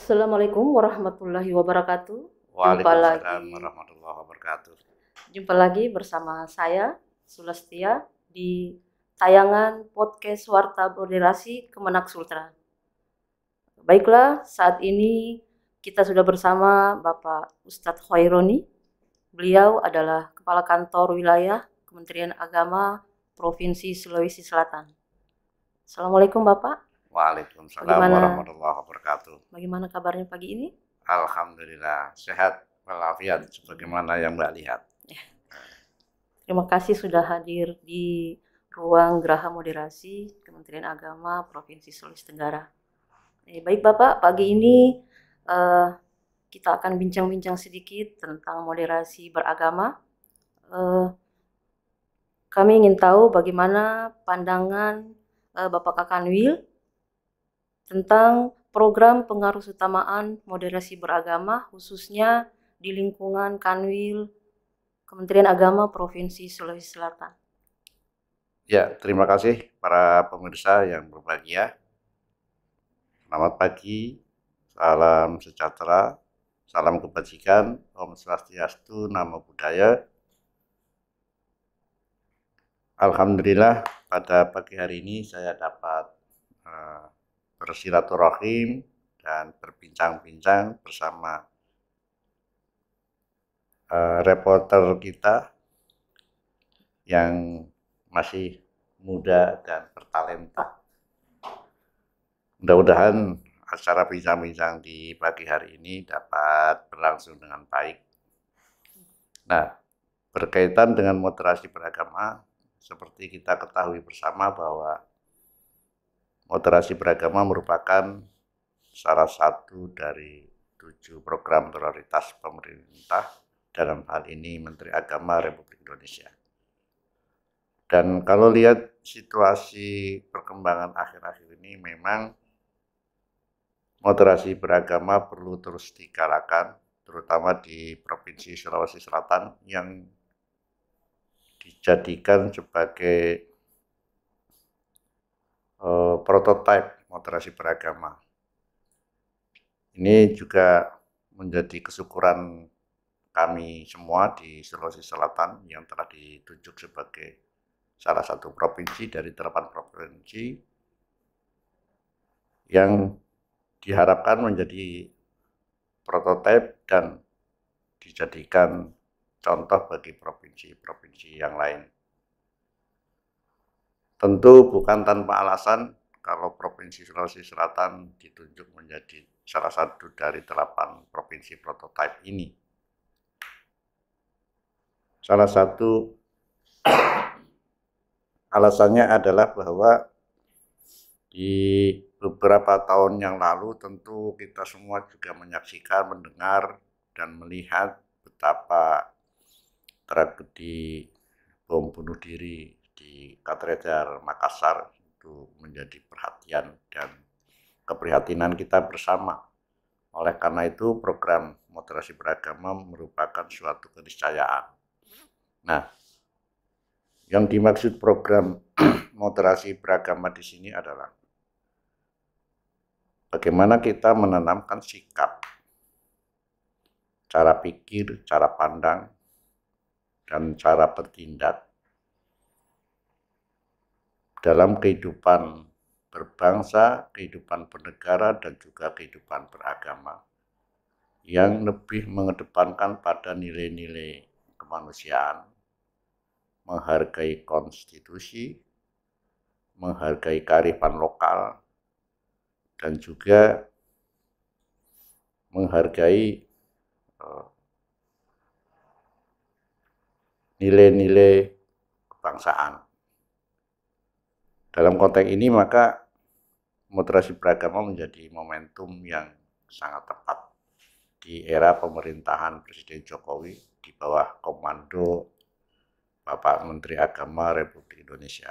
Assalamualaikum warahmatullahi wabarakatuh. Jumpa Waalaikumsalam lagi, warahmatullahi wabarakatuh. jumpa lagi bersama saya Sulastia di tayangan podcast Warta Moderasi Kemenak Sultra. Baiklah, saat ini kita sudah bersama Bapak Ustadz Khaironi. Beliau adalah Kepala Kantor Wilayah Kementerian Agama Provinsi Sulawesi Selatan. Assalamualaikum Bapak. Waalaikumsalam Bagaimana warahmatullahi wabarakatuh. bagaimana kabarnya pagi ini? Alhamdulillah sehat walafiat sebagaimana yang Mbak lihat. Terima kasih sudah hadir di ruang Geraha Moderasi Kementerian Agama Provinsi Sulawesi Tenggara. Baik Bapak, pagi ini kita akan bincang-bincang sedikit tentang moderasi beragama. Kami ingin tahu bagaimana pandangan Bapak Kakanwil tentang program pengaruh utamaan moderasi beragama khususnya di lingkungan Kanwil Kementerian Agama Provinsi Sulawesi Selatan. Ya, terima kasih para pemirsa yang berbahagia. Selamat pagi, salam sejahtera, salam kebajikan, Om Swastiastu, Namo Buddhaya. Alhamdulillah pada pagi hari ini saya dapat bersilaturahim dan berbincang-bincang bersama reporter kita yang masih muda dan bertalenta. Mudah-mudahan acara bincang-bincang di pagi hari ini dapat berlangsung dengan baik. Nah, berkaitan dengan moderasi beragama, seperti kita ketahui bersama bahwa moderasi beragama merupakan salah satu dari 7 program prioritas pemerintah, dalam hal ini Menteri Agama Republik Indonesia. Dan kalau lihat situasi perkembangan akhir-akhir ini, memang moderasi beragama perlu terus digalakan, terutama di Provinsi Sulawesi Selatan yang dijadikan sebagai prototipe moderasi beragama. Ini juga menjadi kesyukuran kami semua di Sulawesi Selatan yang telah ditunjuk sebagai salah satu provinsi dari 8 provinsi yang diharapkan menjadi prototipe dan dijadikan contoh bagi provinsi-provinsi yang lain. Tentu bukan tanpa alasan kalau Provinsi Sulawesi Selatan ditunjuk menjadi salah satu dari 8 provinsi prototipe ini. Salah satu alasannya adalah bahwa di beberapa tahun yang lalu tentu kita semua juga menyaksikan, mendengar, dan melihat betapa tragedi bom bunuh diri di Katedral Makassar itu menjadi perhatian dan keprihatinan kita bersama. Oleh karena itu program moderasi beragama merupakan suatu keniscayaan. Nah, yang dimaksud program moderasi beragama di sini adalah bagaimana kita menanamkan sikap, cara pikir, cara pandang, dan cara bertindak dalam kehidupan berbangsa, kehidupan bernegara, dan juga kehidupan beragama yang lebih mengedepankan pada nilai-nilai kemanusiaan, menghargai konstitusi, menghargai kearifan lokal, dan juga menghargai nilai-nilai kebangsaan. Dalam konteks ini maka moderasi beragama menjadi momentum yang sangat tepat di era pemerintahan Presiden Jokowi di bawah komando Bapak Menteri Agama Republik Indonesia.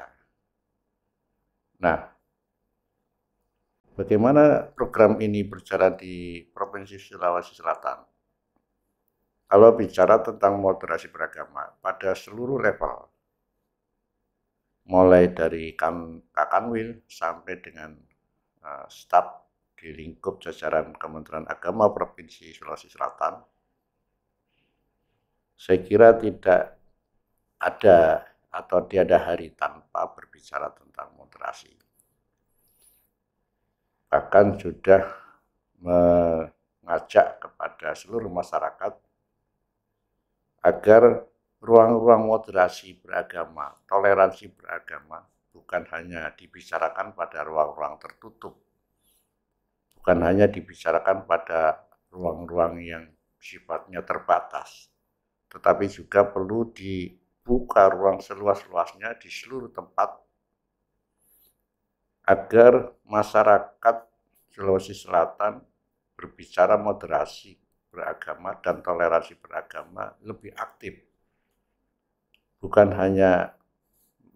Nah, bagaimana program ini berjalan di Provinsi Sulawesi Selatan? Kalau bicara tentang moderasi beragama pada seluruh level, mulai dari Kakanwil sampai dengan staf di lingkup jajaran Kementerian Agama Provinsi Sulawesi Selatan, saya kira tidak ada atau tiada hari tanpa berbicara tentang moderasi. Bahkan sudah mengajak kepada seluruh masyarakat agar ruang-ruang moderasi beragama, toleransi beragama, bukan hanya dibicarakan pada ruang-ruang tertutup, bukan hanya dibicarakan pada ruang-ruang yang sifatnya terbatas, tetapi juga perlu dibuka ruang seluas-luasnya di seluruh tempat agar masyarakat Sulawesi Selatan berbicara moderasi beragama dan toleransi beragama lebih aktif. Bukan hanya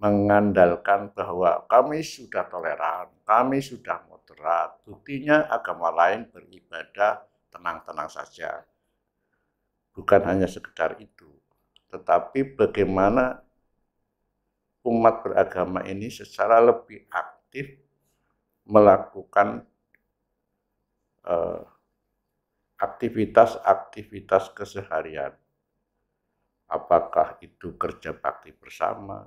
mengandalkan bahwa kami sudah toleran, kami sudah moderat. Buktinya agama lain beribadah tenang-tenang saja. Bukan hanya sekedar itu, tetapi bagaimana umat beragama ini secara lebih aktif melakukan aktivitas-aktivitas keseharian. Apakah itu kerja bakti bersama,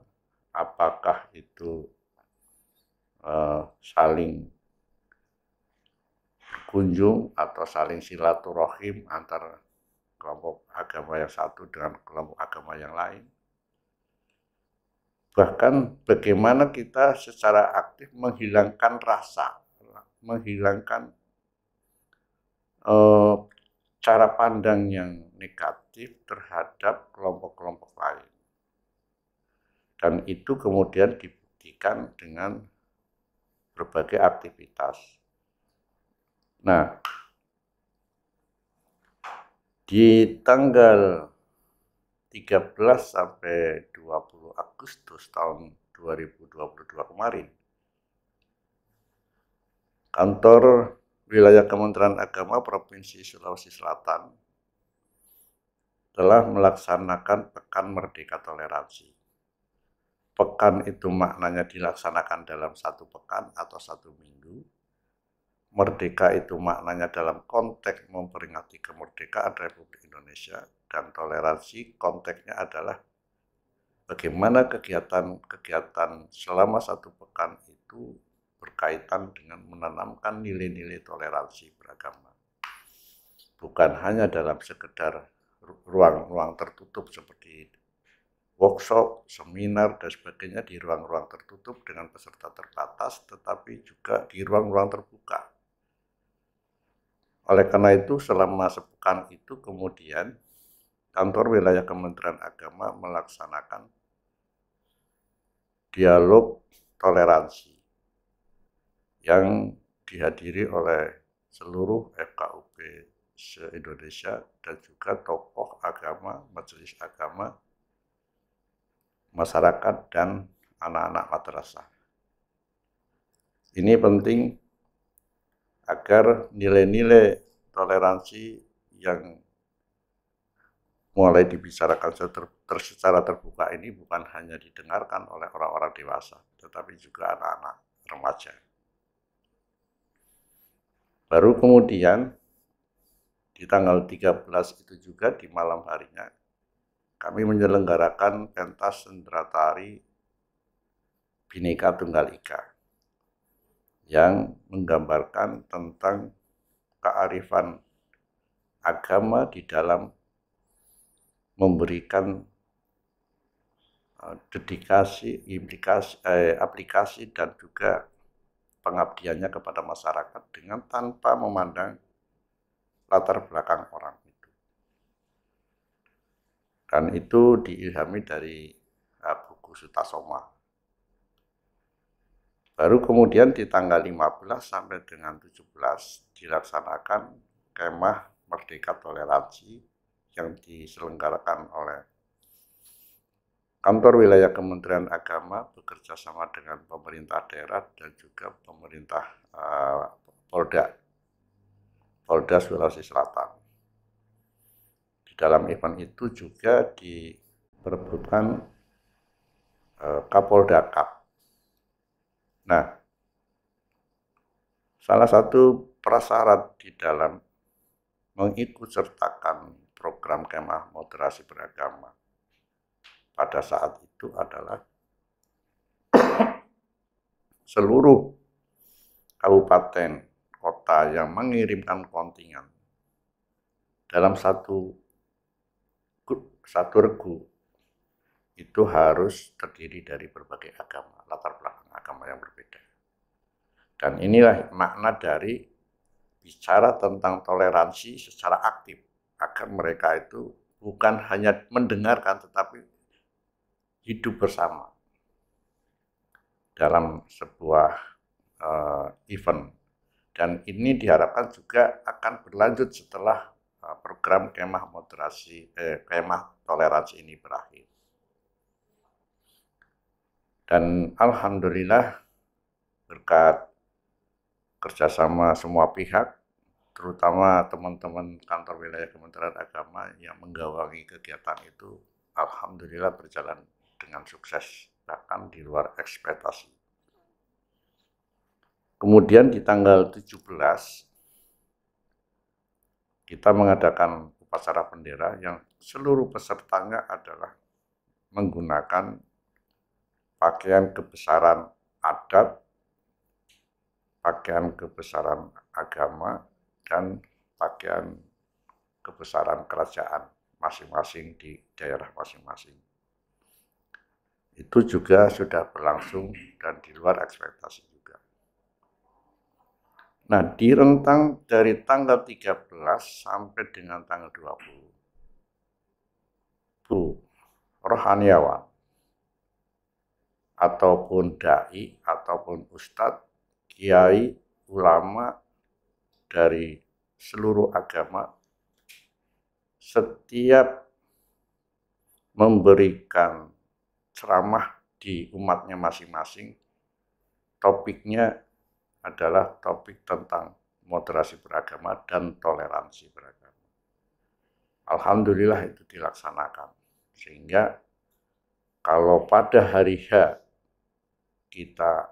apakah itu saling berkunjung atau saling silaturahim antara kelompok agama yang satu dengan kelompok agama yang lain. Bahkan bagaimana kita secara aktif menghilangkan rasa, menghilangkan cara pandang yang negatif terhadap kelompok-kelompok lain. Dan itu kemudian dibuktikan dengan berbagai aktivitas. Nah, di tanggal 13 sampai 20 Agustus tahun 2022 kemarin, kantor wilayah Kementerian Agama Provinsi Sulawesi Selatan telah melaksanakan Pekan Merdeka Toleransi. Pekan itu maknanya dilaksanakan dalam satu pekan atau satu minggu. Merdeka itu maknanya dalam konteks memperingati kemerdekaan Republik Indonesia, dan toleransi konteksnya adalah bagaimana kegiatan-kegiatan selama satu pekan itu berkaitan dengan menanamkan nilai-nilai toleransi beragama. Bukan hanya dalam sekedar ruang-ruang tertutup seperti workshop, seminar, dan sebagainya di ruang-ruang tertutup dengan peserta terbatas, tetapi juga di ruang-ruang terbuka. Oleh karena itu, selama sepekan itu kemudian kantor wilayah Kementerian Agama melaksanakan dialog toleransi yang dihadiri oleh seluruh FKUP se-Indonesia dan juga tokoh agama, majelis agama, masyarakat, dan anak-anak madrasah. Ini penting agar nilai-nilai toleransi yang mulai dibicarakan secara terbuka ini bukan hanya didengarkan oleh orang-orang dewasa, tetapi juga anak-anak remaja. Baru kemudian di tanggal 13 itu juga di malam harinya kami menyelenggarakan pentas sendera tari Bhinneka Tunggal Ika yang menggambarkan tentang kearifan agama di dalam memberikan dedikasi, aplikasi dan juga pengabdiannya kepada masyarakat dengan tanpa memandang latar belakang orang itu. Dan itu diilhami dari buku Sutasoma. Baru kemudian di tanggal 15 sampai dengan 17 dilaksanakan kemah Merdeka Toleransi yang diselenggarakan oleh kantor wilayah Kementerian Agama bekerja sama dengan pemerintah daerah dan juga pemerintah Polda Sulawesi Selatan. Di dalam event itu juga diperebutkan Kapolda Cup. Nah, salah satu prasyarat di dalam mengikutsertakan program Kemah Moderasi Beragama pada saat itu adalah seluruh kabupaten kota yang mengirimkan kontingen dalam satu regu itu harus terdiri dari berbagai agama, latar belakang agama yang berbeda. Dan inilah makna dari bicara tentang toleransi secara aktif, agar mereka itu bukan hanya mendengarkan tetapi hidup bersama dalam sebuah event. Dan ini diharapkan juga akan berlanjut setelah program kemah toleransi ini berakhir. Dan alhamdulillah berkat kerjasama semua pihak, terutama teman-teman kantor wilayah Kementerian Agama yang menggawangi kegiatan itu, alhamdulillah berjalan dengan sukses, bahkan di luar ekspektasi. Kemudian di tanggal 17, kita mengadakan upacara bendera yang seluruh pesertanya adalah menggunakan pakaian kebesaran adat, pakaian kebesaran agama, dan pakaian kebesaran kerajaan masing-masing di daerah masing-masing. Itu juga sudah berlangsung dan di luar ekspektasi juga. Nah, di rentang dari tanggal 13 sampai dengan tanggal 20, Bu rohaniawan ataupun dai ataupun ustadz, kiai, ulama dari seluruh agama setiap memberikan ceramah di umatnya masing-masing, topiknya adalah topik tentang moderasi beragama dan toleransi beragama. Alhamdulillah itu dilaksanakan, sehingga kalau pada hari H kita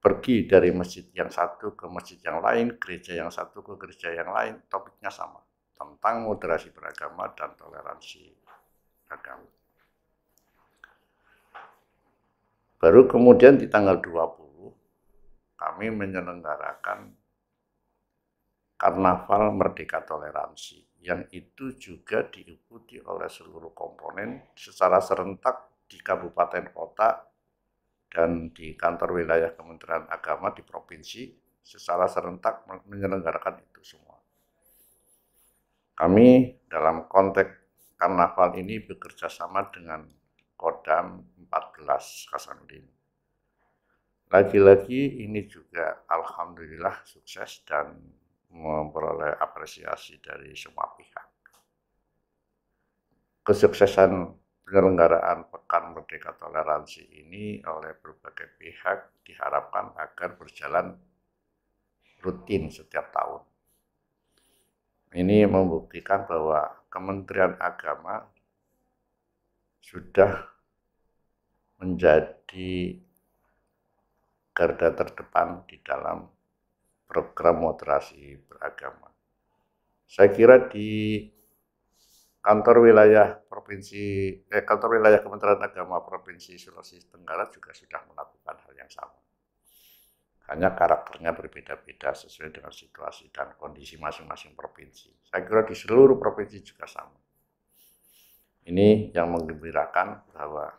pergi dari masjid yang satu ke masjid yang lain, gereja yang satu ke gereja yang lain, topiknya sama, tentang moderasi beragama dan toleransi agama. Baru kemudian di tanggal 20, kami menyelenggarakan Karnaval Merdeka Toleransi, yang itu juga diikuti oleh seluruh komponen secara serentak di kabupaten kota dan di kantor wilayah Kementerian Agama di provinsi secara serentak menyelenggarakan itu semua. Kami dalam konteks karnaval ini bekerja sama dengan Kodam 14 Hasanuddin. Lagi-lagi ini juga alhamdulillah sukses dan memperoleh apresiasi dari semua pihak. Kesuksesan penyelenggaraan Pekan Merdeka Toleransi ini oleh berbagai pihak diharapkan agar berjalan rutin setiap tahun. Ini membuktikan bahwa Kementerian Agama sudah menjadi garda terdepan di dalam program moderasi beragama. Saya kira di kantor wilayah Kementerian Agama Provinsi Sulawesi Tenggara juga sudah melakukan hal yang sama. Hanya karakternya berbeda-beda sesuai dengan situasi dan kondisi masing-masing provinsi. Saya kira di seluruh provinsi juga sama. Ini yang menggembirakan bahwa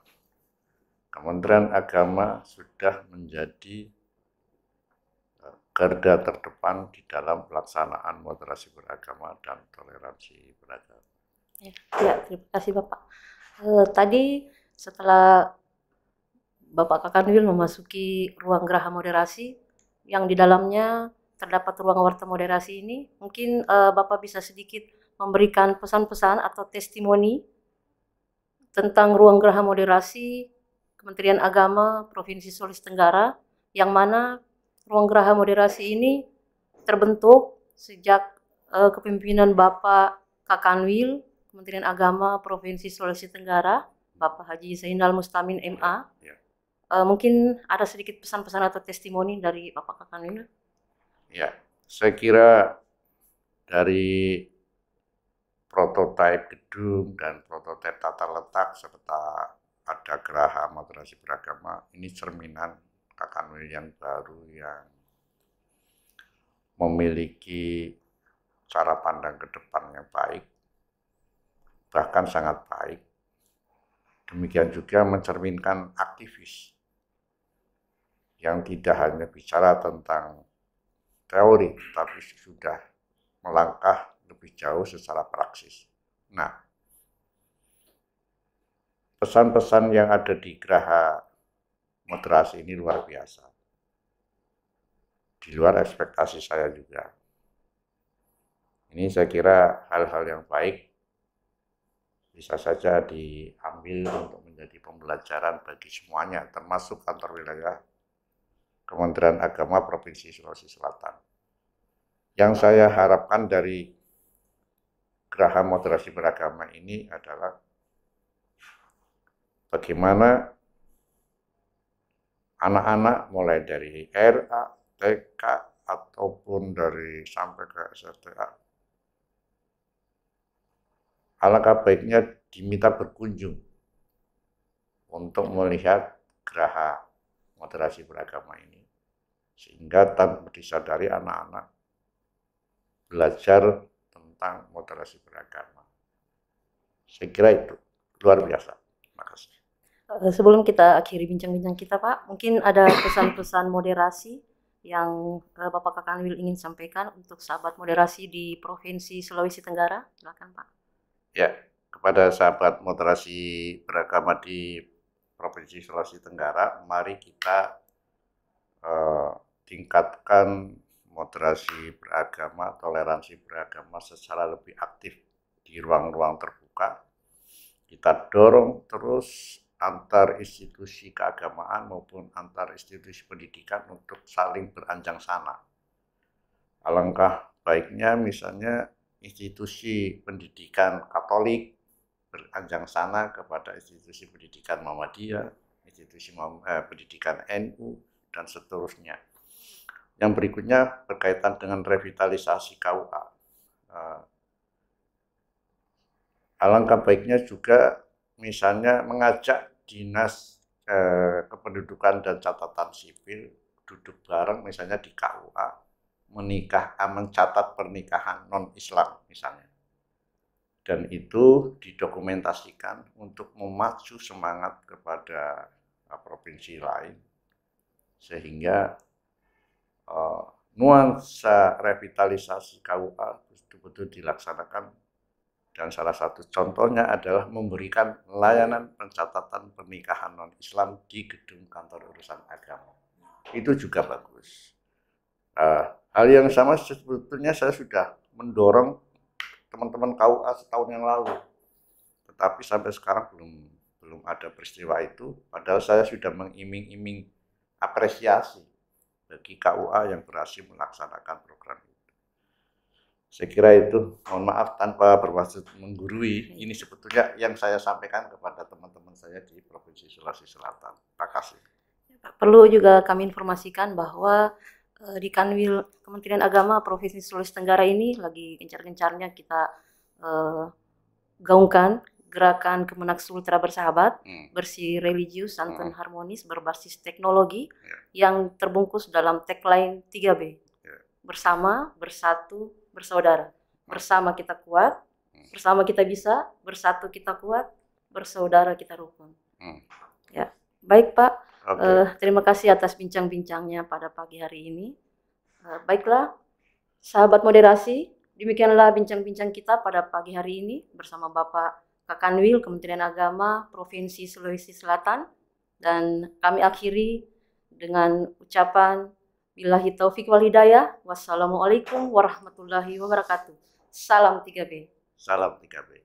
Kementerian Agama sudah menjadi garda terdepan di dalam pelaksanaan moderasi beragama dan toleransi beragama. Ya, terima kasih Bapak. Tadi setelah Bapak Kakanwil memasuki ruang geraha moderasi yang di dalamnya terdapat ruang warta moderasi ini, mungkin Bapak bisa sedikit memberikan pesan-pesan atau testimoni tentang ruang geraha moderasi Kementerian Agama Provinsi Sulawesi Tenggara, yang mana ruang geraha moderasi ini terbentuk sejak kepemimpinan Bapak Kakanwil Kementerian Agama Provinsi Sulawesi Tenggara, Bapak Haji Zainal Mustamin MA. Mungkin ada sedikit pesan-pesan atau testimoni dari Bapak Kakanwil? Ya, Saya kira dari prototipe gedung dan prototipe tata letak serta ada geraha moderasi beragama, ini cerminan Kakanwil yang baru yang memiliki cara pandang ke depan yang baik, bahkan sangat baik. Demikian juga mencerminkan aktivis yang tidak hanya bicara tentang teori, tapi sudah melangkah lebih jauh secara praksis. Nah, pesan-pesan yang ada di Geraha Moderasi ini luar biasa. Di luar ekspektasi saya juga. Ini saya kira hal-hal yang baik bisa saja diambil untuk menjadi pembelajaran bagi semuanya, termasuk kantor wilayah Kementerian Agama Provinsi Sulawesi Selatan. Yang saya harapkan dari Geraha Moderasi Beragama ini adalah bagaimana anak-anak mulai dari RA, TK, ataupun dari sampai ke SSTA, alangkah baiknya diminta berkunjung untuk melihat Geraha Moderasi Beragama ini, sehingga tanpa disadari anak-anak belajar tentang moderasi beragama. Saya kira itu luar biasa. Terima kasih. Sebelum kita akhiri bincang-bincang kita, Pak, mungkin ada pesan-pesan moderasi yang Bapak Kakanwil ingin sampaikan untuk sahabat moderasi di Provinsi Sulawesi Tenggara. Silakan, Pak. Ya, kepada sahabat moderasi beragama di Provinsi Sulawesi Tenggara, mari kita tingkatkan moderasi beragama, toleransi beragama secara lebih aktif di ruang-ruang terbuka. Kita dorong terus antar institusi keagamaan maupun antar institusi pendidikan untuk saling beranjang sana. Alangkah baiknya misalnya institusi pendidikan Katolik beranjang sana kepada institusi pendidikan Muhammadiyah, institusi pendidikan NU, dan seterusnya. Yang berikutnya berkaitan dengan revitalisasi KUA. Alangkah baiknya juga misalnya mengajak Dinas Kependudukan dan Catatan Sipil duduk bareng misalnya di KUA mencatat pernikahan non-Islam misalnya. Dan itu didokumentasikan untuk memacu semangat kepada provinsi lain sehingga nuansa revitalisasi KUA betul-betul dilaksanakan. Dan salah satu contohnya adalah memberikan layanan pencatatan pernikahan non-Islam di gedung kantor urusan agama. Itu juga bagus. Hal yang sama sebetulnya saya sudah mendorong teman-teman KUA setahun yang lalu. Tetapi sampai sekarang belum ada peristiwa itu. Padahal saya sudah mengiming-iming apresiasi bagi KUA yang berhasil melaksanakan program itu. Saya kira itu, mohon maaf tanpa bermaksud menggurui, ini sebetulnya yang saya sampaikan kepada teman-teman saya di Provinsi Sulawesi Selatan. Terima kasih. Perlu juga kami informasikan bahwa di Kanwil Kementerian Agama Provinsi Sulawesi Tenggara ini lagi gencar-gencarnya kita gaungkan gerakan Kemenak Sultra Bersahabat, bersih religius, santun harmonis, berbasis teknologi, yang terbungkus dalam tagline 3B. Bersama, bersatu, bersaudara. Bersama kita kuat, bersama kita bisa, bersatu kita kuat, bersaudara kita rukun. Ya, baik Pak. Terima kasih atas bincang-bincangnya pada pagi hari ini. Baiklah, sahabat moderasi, demikianlah bincang-bincang kita pada pagi hari ini bersama Bapak Kakanwil Kementerian Agama Provinsi Sulawesi Selatan, dan kami akhiri dengan ucapan billahi taufiq wal hidayah. Wassalamualaikum warahmatullahi wabarakatuh. Salam 3B. Salam 3B.